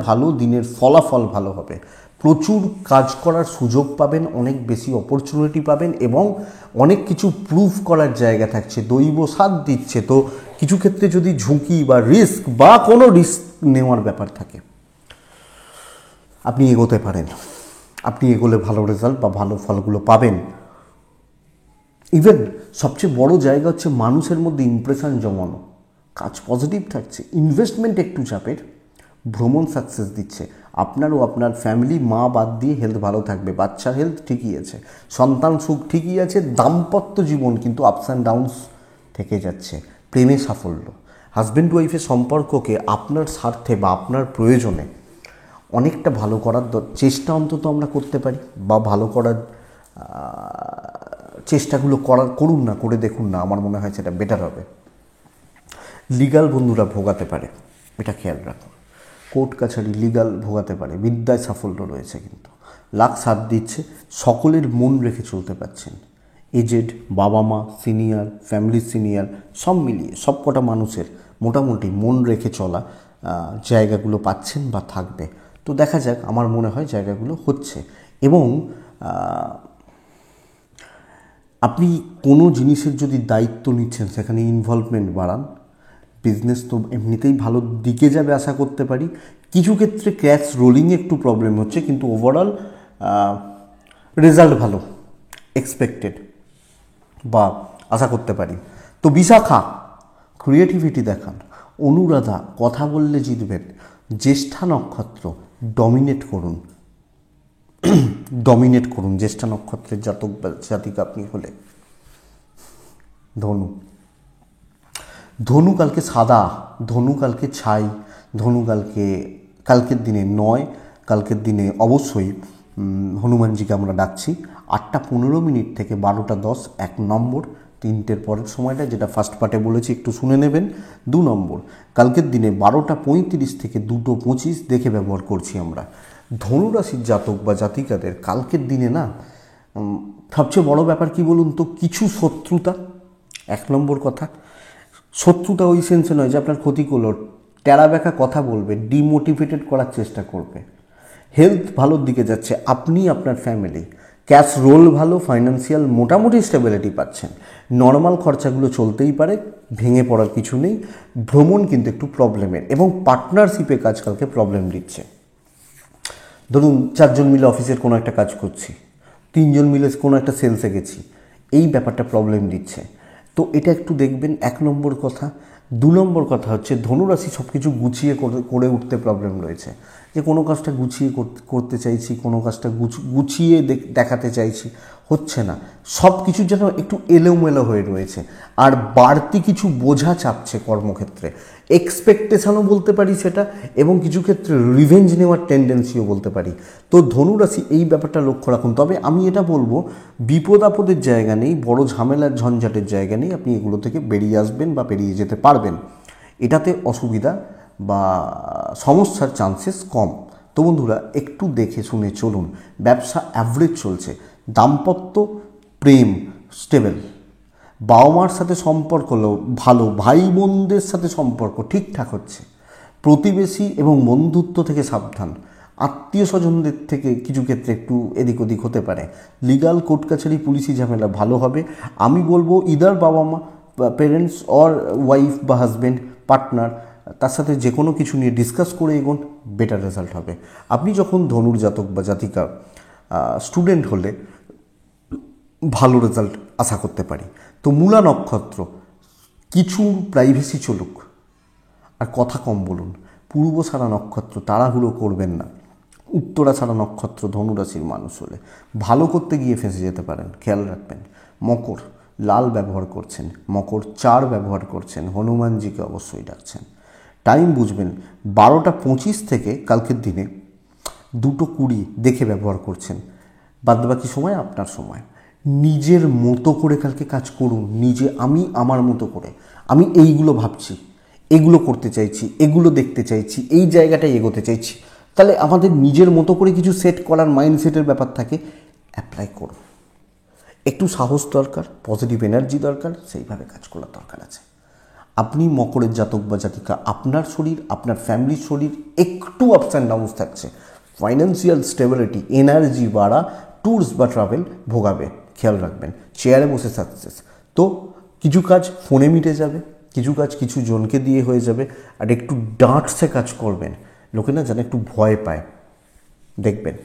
Speaker 1: ভালো, দিনের ফলাফল ভালো হবে। প্রচুর কাজ করার সুযোগ পাবেন, অনেক বেশি অপরচুনিটি পাবেন এবং অনেক কিছু প্রুফ করার জায়গা থাকছে, দৈব সাথ দিচ্ছে। তো কিছু ক্ষেত্রে যদি ঝুঁকি বা রিস্ক বা কোনো রিস্ক নেওয়ার ব্যাপার থাকে, আপনি এগোতে পারেন। আপনি এগোলে ভালো রেজাল্ট বা ভালো ফলগুলো পাবেন। ইভেন সবচেয়ে বড় জায়গা হচ্ছে মানুষের মধ্যে ইমপ্রেশন জমানো, কাজ পজিটিভ থাকছে। ইনভেস্টমেন্ট একটু চাপের, ভ্রমণ সাকসেস দিচ্ছে। আপনার ও আপনার ফ্যামিলি, মা বাদ দিয়ে হেলথ ভালো থাকবে। বাচ্চার হেলথ ঠিকই আছে, সন্তান সুখ ঠিকই আছে। দাম্পত্য জীবন কিন্তু আপস অ্যান্ড ডাউনস থেকে যাচ্ছে। প্রেমে সাফল্য, হাজব্যান্ড ওয়াইফের সম্পর্ককে আপনার স্বার্থে বা আপনার প্রয়োজনে অনেকটা ভালো করার চেষ্টা অন্তত আমরা করতে পারি, বা ভালো করার চেষ্টাগুলো করুন না, করে দেখুন না, আমার মনে হয় সেটা বেটার হবে। লিগাল বন্ধুরা ভোগাতে পারে, এটা খেয়াল রাখুন। কোর্ট কাছারি লিগাল ভোগাতে পারে। বিদ্যায় সাফল্য রয়েছে, কিন্তু লাক সাথ দিচ্ছে। সকলের মন রেখে চলতে পারছেন। এজেড, বাবা মা, সিনিয়র, ফ্যামিলির সিনিয়র সব মিলিয়ে সব কটা মানুষের মোটামুটি মন রেখে চলা জায়গাগুলো পাচ্ছেন বা থাকবে। তো দেখা যাক, আমার মনে হয় জায়গাগুলো হচ্ছে। এবং আপনি কোনো জিনিসের যদি দায়িত্ব নিচ্ছেন সেখানে ইনভলভমেন্ট বাড়ান। বিজনেস তো এমনিতেই ভালো দিকে যাবে আশা করতে পারি। কিছু ক্ষেত্রে ক্যাশ রোলিংয়ে একটু প্রবলেম হচ্ছে, কিন্তু ওভারঅল রেজাল্ট ভালো এক্সপেক্টেড বা আশা করতে পারি। তো বিশাখা ক্রিয়েটিভিটি দেখান। অনুরাধা কথা বললে জিতবেন। জ্যেষ্ঠা নক্ষত্র ডমিনেট করুন, জ্যেষ্ঠা নক্ষত্রের জাতক বা জাতিকা আপনি হলে। ধনু কালকে সাদা, ধনু কালকে ছাই, ধনু কালকের দিনে নয়, কালকের দিনে অবশ্যই হনুমানজিকে আমরা ডাকছি। 8:15 থেকে 12:10 1 নম্বর, 3টের পরের সময়টা, যেটা ফার্স্ট পার্টে বলেছি একটু শুনে নেবেন। 2 নম্বর কালকের দিনে 12:35 থেকে 2:25 দেখে ব্যবহার করছি আমরা। ধনুরাশির জাতক বা জাতিকাদের কালকের দিনে না সবচেয়ে বড় ব্যাপার কি বলুন তো, কিছু শত্রুতা। 1 নম্বর কথা, শত্রুতা ওই সেন্সে নয় যে আপনার ক্ষতি করলো, টেরা ব্যাকা কথা বলবে, ডিমোটিভেটেড করার চেষ্টা করবে। হেলথ ভালোর দিকে যাচ্ছে, আপনি আপনার ফ্যামিলি। ক্যাশ রোল ভালো, ফাইন্যান্সিয়াল মোটামুটি স্টেবিলিটি পাচ্ছেন। নর্মাল খরচাগুলো চলতেই পারে, ভেঙে পড়ার কিছু নেই। ভ্রমণ কিন্তু একটু প্রবলেমের, এবং পার্টনারশিপে কাজ কালকে প্রবলেম দিচ্ছে। ধরুন 4 জন মিলে অফিসের কোনো একটা কাজ করছি, 3 জন মিলে কোনো একটা সেলসে গেছি, এই ব্যাপারটা প্রবলেম দিচ্ছে। তো এটা একটু দেখবেন, 1 নম্বর কথা। 2 নম্বর কথা হচ্ছে ধনুরাশি সব কিছু গুছিয়ে করে উঠতে প্রবলেম রয়েছে, যে কোনো কাজটা গুছিয়ে করতে চাইছি, কোনো কাজটা গুছিয়ে দেখাতে চাইছি, হচ্ছে না। সব কিছু যেন একটু এলোমেলো হয়ে রয়েছে, আর বাড়তি কিছু বোঝা চাপছে কর্মক্ষেত্রে। এক্সপেকটেশনও বলতে পারি সেটা, এবং কিছু ক্ষেত্রে রিভেঞ্জ নেওয়ার টেন্ডেন্সিও বলতে পারি। তো ধনুরাশি এই ব্যাপারটা লক্ষ্য রাখুন। তবে আমি এটা বলবো, বিপদ আপদের জায়গা নেই, বড় ঝামেলার ঝঞ্ঝাটের জায়গা নেই। আপনি এগুলো থেকে বেরিয়ে আসবেন বা বেরিয়ে যেতে পারবেন, এটাতে অসুবিধা বা সমস্যার চান্সেস কম। তো বন্ধুরা একটু দেখে শুনে চলুন। ব্যবসা অ্যাভারেজ চলছে, দাম্পত্য প্রেম স্টেবল, বাবা মার সাথে সম্পর্ক ভালো, ভাই বোনদের সাথে সম্পর্ক ঠিকঠাক হচ্ছে, প্রতিবেশী এবং বন্ধুত্ব থেকে সাবধান, আত্মীয় স্বজনদের থেকে কিছু ক্ষেত্রে একটু এদিক ওদিক হতে পারে, লিগাল কোর্ট কাছারি পুলিশি ঝামেলা ভালো হবে। আমি বলবো ইদার বাবা মা, পেরেন্টস অর ওয়াইফ বা হাজব্যান্ড, পার্টনার, তার সাথে যে কোনো কিছু নিয়ে ডিসকাস করে এগোন, বেটার রেজাল্ট হবে। আপনি যখন ধনুর জাতক বা জাতিকা স্টুডেন্ট হলে ভালো রেজাল্ট আশা করতে পারি। তো মূলা নক্ষত্র, কিছু প্রাইভেসি চলুক আর কথা কম বলুন। পূর্ব ছাড়া নক্ষত্র, তাড়াহুড়ো করবেন না। উত্তরা ছাড়া নক্ষত্র ধনুরাশির মানুষ হলে ভালো করতে গিয়ে ফেঁসে যেতে পারেন, খেয়াল রাখবেন। মকর, লাল ব্যবহার করছেন, মকর 4 ব্যবহার করছেন, হনুমানজিকে অবশ্যই ডাকছেন। টাইম বুঝবেন, 12টা 25 থেকে কালকের দিনে 2টো 20 দেখে ব্যবহার করছেন। বাদবাকি সময় আপনার সময়। নিজের মতো করে কালকে কাজ করুন, আমি আমার মতো করে, আমি এইগুলো ভাবছি, এগুলো করতে চাইছি, এগুলো দেখতে চাইছি, এই জায়গাটায় এগোতে চাইছি। তাহলে আমাদের নিজের মতো করে কিছু সেট করার মাইন্ডসেটের ব্যাপার থাকে, অ্যাপ্লাই করুন। একটু সাহস দরকার, পজিটিভ এনার্জি দরকার, সেইভাবে কাজ করার দরকার আছে। আপনি মকরের জাতক বা জাতিকা, আপনার শরীর, আপনার ফ্যামিলির শরীর একটু আপস অ্যান্ড ডাউনস থাকছে। ফাইন্যান্সিয়াল স্টেবিলিটি, এনার্জি বাড়া, ট্যুরস বা ট্রাভেল ভোগাবে, খেয়াল রাখবেন। চেয়ারে বসে সাকসেস। তো কিছু কাজ ফোনে মিটে যাবে, কিছু কাজ কিছু জনকে দিয়ে হয়ে যাবে। আর একটু ডাঁটসে কাজ করবেন। লোকে না যেন একটু ভয় পায়, দেখবেন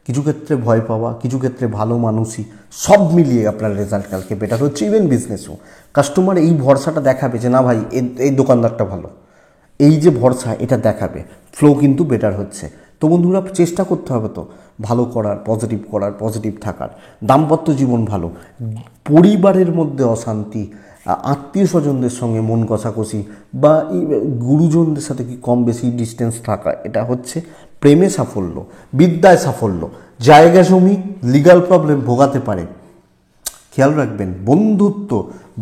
Speaker 1: কিছু ক্ষেত্রে ভয় পাওয়া, কিছু ক্ষেত্রে ভালো মানুষই, সব মিলিয়ে আপনার রেজাল্ট কালকে বেটার হচ্ছে। ইভেন বিজনেসও কাস্টমার এই ভরসাটা দেখাবে যে না ভাই এই দোকানদারটা ভালো, এই যে ভরসা এটা দেখাবে, ফ্লো কিন্তু বেটার হচ্ছে। তো বন্ধুরা চেষ্টা করতে হবে তো ভালো করার, পজিটিভ থাকার। দাম্পত্য জীবন ভালো, পরিবারের মধ্যে অশান্তি, আত্মীয় স্বজনদের সঙ্গে মন কষাকষি বা গুরুজনদের সাথে কি কম বেশি ডিস্টেন্স থাকা, এটা হচ্ছে প্রেমে সাফল্য, বিদ্যায় সাফল্য। জায়গা জমি লিগাল প্রবলেম ভোগাতে পারে, খেয়াল রাখবেন। বন্ধুত্ব,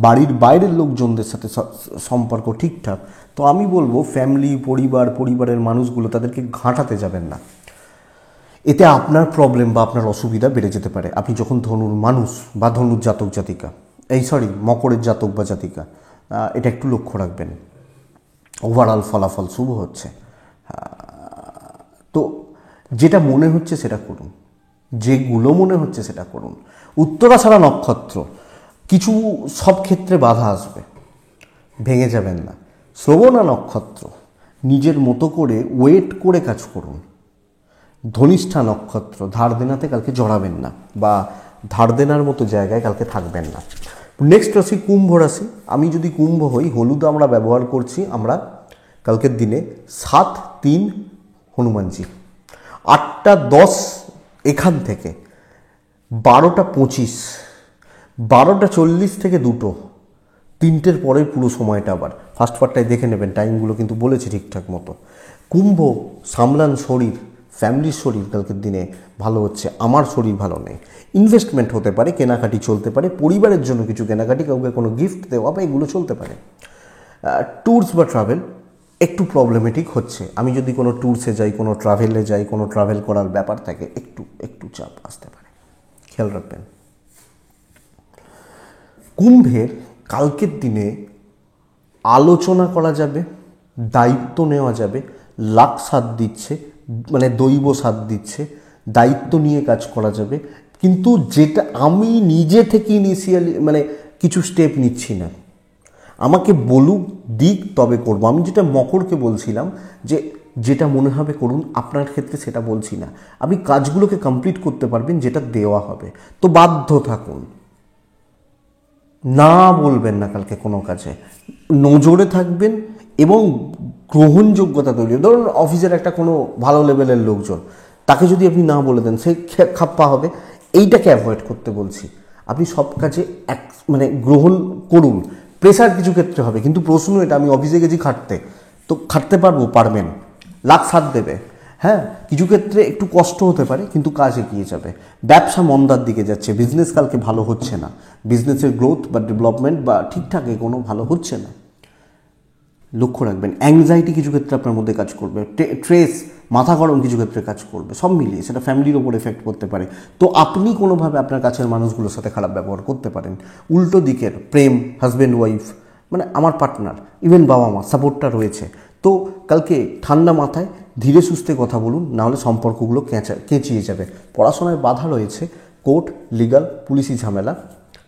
Speaker 1: বাড়ির বাইরের লোকজনদের সাথে সম্পর্ক ঠিকঠাক। তো আমি বলবো ফ্যামিলি, পরিবারের মানুষগুলো, তাদেরকে ঘাঁটাতে যাবেন না। এতে আপনার প্রবলেম বা আপনার অসুবিধা বেড়ে যেতে পারে। আপনি যখন ধনুর মানুষ বা ধনুর জাতক জাতিকা, মকরের জাতক বা জাতিকা, এটা একটু লক্ষ্য রাখবেন। ওভারঅল ফলাফল শুভ হচ্ছে। তো যেটা মনে হচ্ছে সেটা করুন, যেগুলো মনে হচ্ছে সেটা করুন। উত্তরাষাঢ়া নক্ষত্র, কিছু সব ক্ষেত্রে বাধা আসবে, ভেঙে যাবেন না। শ্রবণা নক্ষত্র, নিজের মতো করে ওয়েট করে কাজ করুন। ধনিষ্ঠা নক্ষত্র, ধার দেনাতে কালকে জড়াবেন না বা ধার দেনার মতো জায়গায় কালকে থাকবেন না। নেক্সট রাশি কুম্ভ রাশি। আমি যদি কুম্ভ হই, হলুদ আমরা ব্যবহার করছি আমরা কালকের দিনে 7-3 হনুমানজি। 8টা 10 এখান থেকে 12টা 25, 12টা 40 থেকে 2টো, 3টের পরে পুরো সময়টা আবার ফার্স্ট পার্টটায় দেখে নেবেন, টাইমগুলো কিন্তু বলেছি ঠিকঠাক মতো। কুম্ভ, সামলান শরীর, ফ্যামিলির শরীর কালকের দিনে ভালো হচ্ছে, আমার শরীর ভালো নেই। ইনভেস্টমেন্ট হতে পারে, কেনাকাটি চলতে পারে, পরিবারের জন্য কিছু কেনাকাটি, কাউকে কোনো গিফট দেওয়া বা এগুলো চলতে পারে। ট্যুরস বা ট্রাভেল একটু প্রবলেমেটিক হচ্ছে। আমি যদি কোনো ট্যুরসে যাই, কোনো ট্রাভেলে যাই, কোনো ট্রাভেল করার ব্যাপার থাকে, একটু চাপ আসতে পারে, খেয়াল রাখবেন। কুম্ভের কালকের দিনে আলোচনা করা যাবে, দায়িত্ব নেওয়া যাবে, লাক সাথ দিচ্ছে, মানে দৈব সাথ দিচ্ছে, দায়িত্ব নিয়ে কাজ করা যাবে। কিন্তু যেটা আমি নিজে থেকে ইনিশিয়ালি কিছু স্টেপ নিচ্ছি না, আমাকে বলুক দিক তবে করব। আমি যেটা মকরকে বলছিলাম যে যেটা মনে হবে করুন, আপনার ক্ষেত্রে সেটা বলছি না। আপনি কাজগুলোকে কমপ্লিট করতে পারবেন যেটা দেওয়া হবে, তো বাধ্য থাকুন, না বলবেন না কালকে কোনো কাজে, নজরে থাকবেন এবং গ্রহণযোগ্যতা তৈরি। ধরুন অফিসের একটা কোনো ভালো লেভেলের লোকজন, তাকে যদি আপনি না বলে দেন, সে খাপ্পা হবে। এইটাকে অ্যাভয়েড করতে বলছি। আপনি সব কাজে গ্রহণ করুন। প্রেশার কিছু ক্ষেত্রে হবে, কিন্তু প্রশ্ন এটা, আমি অফিসে গেছি খাটতে, তো খাটতে পারবেন, লাখ সাথ দেবে। হ্যাঁ, কিছু ক্ষেত্রে একটু কষ্ট হতে পারে, কিন্তু কাজ এগিয়ে যাবে। ব্যবসা মন্দার দিকে যাচ্ছে, বিজনেস কালকে ভালো হচ্ছে না, বিজনেসের গ্রোথ বা ডেভেলপমেন্ট বা ঠিকঠাক কোনো ভালো হচ্ছে না, লক্ষ্য রাখবেন। অ্যাংজাইটি কিছু ক্ষেত্রে আপনার মধ্যে কাজ করবে, স্ট্রেস, মাথা গরম কিছু ক্ষেত্রে কাজ করবে, সব মিলিয়ে সেটা ফ্যামিলির ওপর এফেক্ট করতে পারে। তো আপনি কোনোভাবে আপনার কাছের মানুষগুলোর সাথে খারাপ ব্যবহার করতে পারেন। উল্টো দিকের প্রেম, হাজব্যান্ড ওয়াইফ, আমার পার্টনার, ইভেন বাবা মা, সাপোর্টটা রয়েছে। তো কালকে ঠান্ডা মাথায় ধীরে সুস্থে কথা বলুন, নাহলে সম্পর্কগুলো কেঁচিয়ে যাবে। পড়াশোনায় বাধা রয়েছে, কোর্ট, লিগাল, পুলিশি ঝামেলা,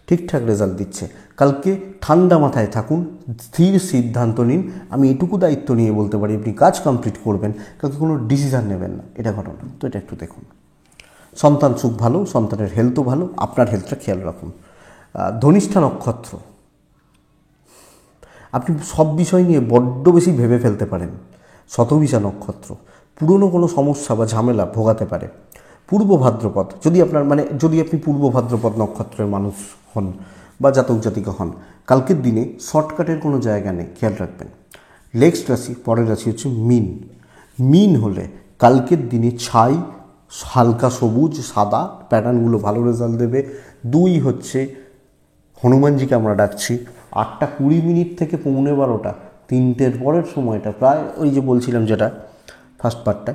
Speaker 1: ঠিকঠাক রেজাল্ট দিচ্ছে। কালকে ঠান্ডা মাথায় থাকুন, স্থির সিদ্ধান্ত নিন। আমি এটুকু দায়িত্ব নিয়ে বলতে পারি আপনি কাজ কমপ্লিট করবেন, কালকে কোনো ডিসিশান নেবেন না, এটা ঘটনা। তো এটা একটু দেখুন। সন্তান সুখ ভালো, সন্তানের হেলথও ভালো, আপনার হেলথটা খেয়াল রাখুন। ধনিষ্ঠা নক্ষত্র, আপনি সব বিষয় নিয়ে বড্ড বেশি ভেবে ফেলতে পারেন। শতভিষা নক্ষত্র, পুরনো কোনো সমস্যা বা ঝামেলা ভোগাতে পারে। পূর্ব ভাদ্রপদ, যদি আপনি পূর্ব ভাদ্রপদ নক্ষত্রের মানুষ হন বা জাতক জাতিকা হন, কালকের দিনে শর্টকাটের কোনো জায়গা নেই, খেয়াল রাখবেন। নেক্সট রাশি, পরের রাশি হচ্ছে মীন। মীন হলে কালকের দিনে ছাই, হালকা সবুজ, সাদা প্যাটার্নগুলো ভালো রেজাল্ট দেবে। 2 হচ্ছে হনুমানজিকে আমরা ডাকছি। 8:20 থেকে 11:15, 3টের পরের সময়টা প্রায় ওই যে বলছিলাম যেটা ফার্স্ট পার্টটা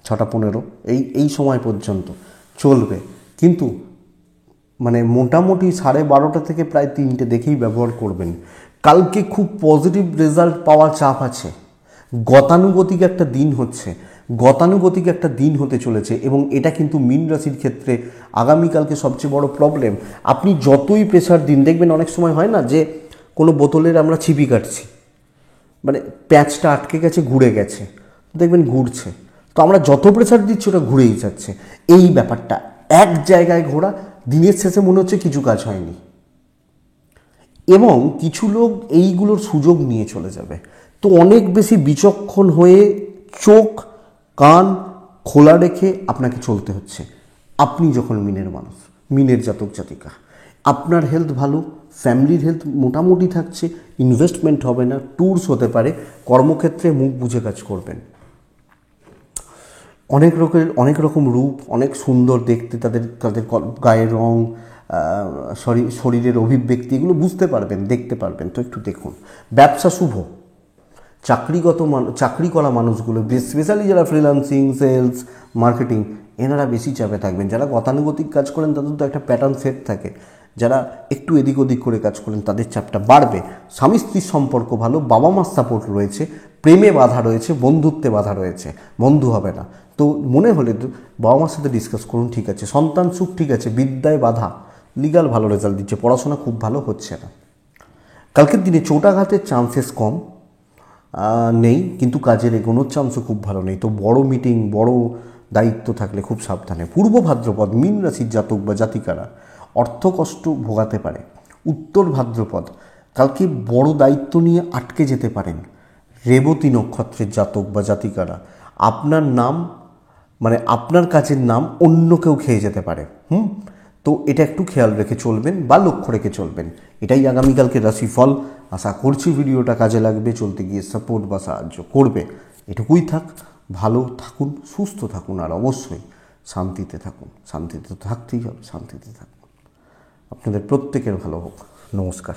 Speaker 1: 6:15 এই সময় পর্যন্ত চলবে। কিন্তু মোটামুটি 12:30 থেকে প্রায় 3টে দেখেই ব্যবহার করবেন। কালকে খুব পজিটিভ রেজাল্ট পাওয়ার চাপ আছে। গতানুগতিক একটা দিন হচ্ছে, গতানুগতিক একটা দিন হতে চলেছে, এবং এটা কিন্তু মীন রাশির ক্ষেত্রে আগামীকালকে সবচেয়ে বড় প্রবলেম। আপনি যতই প্রেশার দিন, দেখবেন অনেক সময় হয় না যে কোনো বোতলের আমরা ছিপি কাটছি, প্যাঁচটা আটকে গেছে, ঘুরে গেছে, দেখবেন ঘুরছে। তো আমরা যত প্রেশার দিচ্ছি ওটা ঘুরেই যাচ্ছে। এই ব্যাপারটা এক জায়গায় ঘোরা, দিনের শেষে মনে হচ্ছে কিছু কাজ হয়নি, এবং কিছু লোক এইগুলোর সুযোগ নিয়ে চলে যাবে। তো অনেক বেশি বিচক্ষণ হয়ে চোখ কান খোলা রেখে আপনাকে চলতে হচ্ছে। আপনি যখন মিনের মানুষ, মিনের জাতক জাতিকা, আপনার হেলথ ভালো, ফ্যামিলির হেলথ মোটামুটি থাকছে, ইনভেস্টমেন্ট হবে না, ট্যুরস হতে পারে, কর্মক্ষেত্রে মুখ বুঝে কাজ করবেন। অনেক রকম রূপ, অনেক সুন্দর দেখতে, তাদের গায়ের রং, শরীরের অভিব্যক্তি, এগুলো বুঝতে পারবেন, দেখতে পারবেন। তো একটু দেখুন। ব্যবসা শুভ, চাকরি করা মানুষগুলো, স্পেশালি যারা ফ্রিল্যান্সিং, সেলস, মার্কেটিং, এনারা বেশি চাপে থাকবেন। যারা গতানুগতিক কাজ করেন তাদের তো একটা প্যাটার্ন সেট থাকে, যারা একটু এদিক ওদিক করে কাজ করেন তাদের চাপটা বাড়বে। স্বামী স্ত্রীর সম্পর্ক ভালো, বাবা মার সাপোর্ট রয়েছে, প্রেমে বাধা রয়েছে, বন্ধুত্বে বাধা রয়েছে, বন্ধু হবে না। তো মনে হলে বাবা মার সাথে ডিসকাস করুন, ঠিক আছে। সন্তান সুখ ঠিক আছে, বিদ্যায় বাধা, লিগাল ভালো রেজাল্ট দিচ্ছে, পড়াশোনা খুব ভালো হচ্ছে না। কালকের দিনে চোটাঘাতের চান্সেস কম নেই, কিন্তু কাজের এগোনোর চান্সও খুব ভালো নেই। তো বড় মিটিং, বড় দায়িত্ব থাকলে খুব সাবধানে। পূর্ব ভাদ্রপদ মীন রাশির জাতক বা জাতিকারা অর্থকষ্ট ভোগাতে পারে। উত্তর ভাদ্রপদ, কালকে বড় দায়িত্ব নিয়ে আটকে যেতে পারেন। রেবতী নক্ষত্রের জাতক বা জাতিকারা, আপনার নাম আপনার কাজের নাম অন্য কেউ খেয়ে যেতে পারে। তো এটা একটু খেয়াল রেখে চলবেন বা লক্ষ্য রেখে চলবেন। এটাই আগামীকালকে রাশিফল। আশা করছি ভিডিওটা কাজে লাগবে, চলতে গিয়ে সাপোর্ট বা সাহায্য করবে। এটুকুই থাক। ভালো থাকুন, সুস্থ থাকুন, আর অবশ্যই শান্তিতে থাকুন। শান্তিতে তো থাকতেই হবে, শান্তিতে থাকুন। আপনাদের প্রত্যেকের ভালো হোক। নমস্কার।